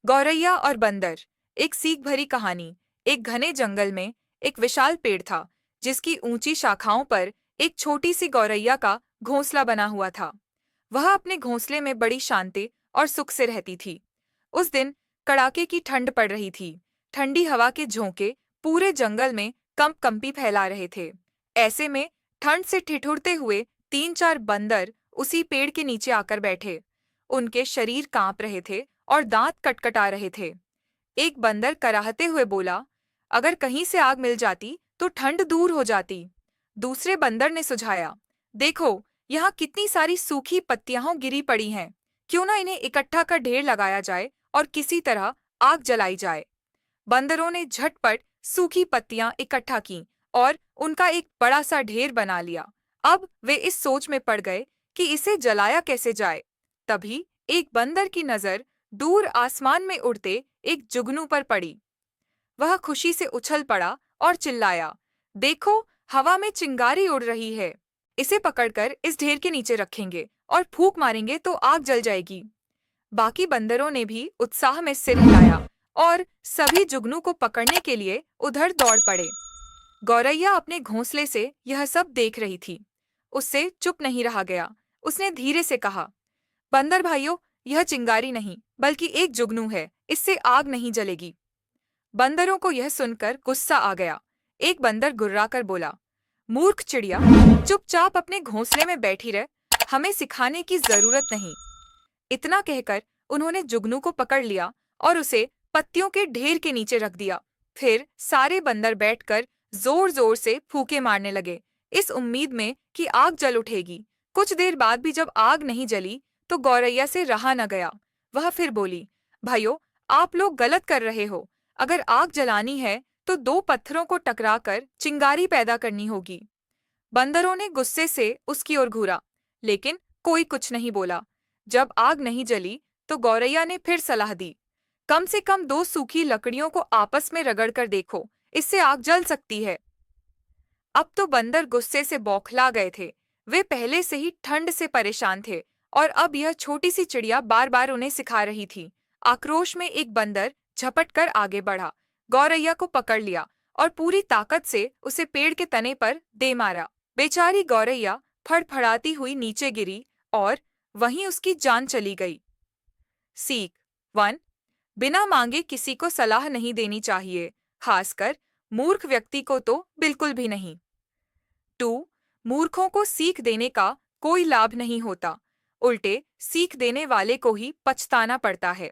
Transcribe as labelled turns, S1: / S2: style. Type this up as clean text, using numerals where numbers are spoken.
S1: गौरैया और बंदर। एक सीख भरी कहानी। एक घने जंगल में एक विशाल पेड़ था, जिसकी ऊंची शाखाओं पर एक छोटी सी गौरैया का घोंसला बना हुआ था। वह अपने घोंसले में बड़ी शांति और सुख से रहती थी। उस दिन कड़ाके की ठंड पड़ रही थी। ठंडी हवा के झोंके पूरे जंगल में कंपकंपी फैला रहे थे। ऐसे में ठंड से ठिठुरते हुए तीन चार बंदर उसी पेड़ के नीचे आकर बैठे। उनके शरीर कांप रहे थे और दांत कटकटा रहे थे। एक बंदर कराहते हुए बोला, अगर कहीं से आग मिल जाती तो ठंड दूर हो जाती। दूसरे बंदर ने सुझाया, देखो, यहाँ कितनी सारी सूखी पत्तियां गिरी पड़ी हैं। क्यों ना इन्हें इकट्ठा कर ढेर लगाया जाए और किसी तरह आग जलाई जाए। बंदरों ने झटपट सूखी पत्तियां इकट्ठा की और उनका एक बड़ा सा ढेर बना लिया। अब वे इस सोच में पड़ गए कि इसे जलाया कैसे जाए। तभी एक बंदर की नजर दूर आसमान में उड़ते एक जुगनू पर पड़ी। वह खुशी से उछल पड़ा और चिल्लाया, देखो, हवा में चिंगारी उड़ रही है। इसे पकड़कर इस ढेर के नीचे रखेंगे और फूंक मारेंगे तो आग जल जाएगी। बाकी बंदरों ने भी उत्साह में सिर हिलाया और सभी जुगनू को पकड़ने के लिए उधर दौड़ पड़े। गौरैया अपने घोंसले से यह सब देख रही थी। उससे चुप नहीं रहा गया। उसने धीरे से कहा, बंदर भाइयों, यह चिंगारी नहीं बल्कि एक जुगनू है। इससे आग नहीं जलेगी। बंदरों को यह सुनकर गुस्सा आ गया। एक बंदर गुर्राकर बोला, मूर्ख चिड़िया, चुपचाप अपने घोंसले में बैठी रह। हमें सिखाने की जरूरत नहीं। इतना कहकर उन्होंने जुगनू को पकड़ लिया और उसे पत्तियों के ढेर के नीचे रख दिया। फिर सारे बंदर बैठकर जोर जोर से फूंके मारने लगे, इस उम्मीद में कि आग जल उठेगी। कुछ देर बाद भी जब आग नहीं जली तो गौरैया से रहा न गया। वह फिर बोली, भाइयों, आप लोग गलत कर रहे हो। अगर आग जलानी है तो दो पत्थरों को टकराकर चिंगारी पैदा करनी होगी। बंदरों ने गुस्से से उसकी ओर घूरा, लेकिन कोई कुछ नहीं बोला। जब आग नहीं जली तो गौरैया ने फिर सलाह दी, कम से कम दो सूखी लकड़ियों को आपस में रगड़कर देखो, इससे आग जल सकती है। अब तो बंदर गुस्से से बौखला गए थे। वे पहले से ही ठंड से परेशान थे और अब यह छोटी सी चिड़िया बार बार उन्हें सिखा रही थी। आक्रोश में एक बंदर झपट कर आगे बढ़ा, गौरैया को पकड़ लिया और पूरी ताकत से उसे पेड़ के तने पर दे मारा। बेचारी गौरैया फड़फड़ाती हुई नीचे गिरी और वहीं उसकी जान चली गई। सीख 1। बिना मांगे किसी को सलाह नहीं देनी चाहिए, खासकर मूर्ख व्यक्ति को तो बिल्कुल भी नहीं। 2। मूर्खों को सीख देने का कोई लाभ नहीं होता, उल्टे सीख देने वाले को ही पछताना पड़ता है।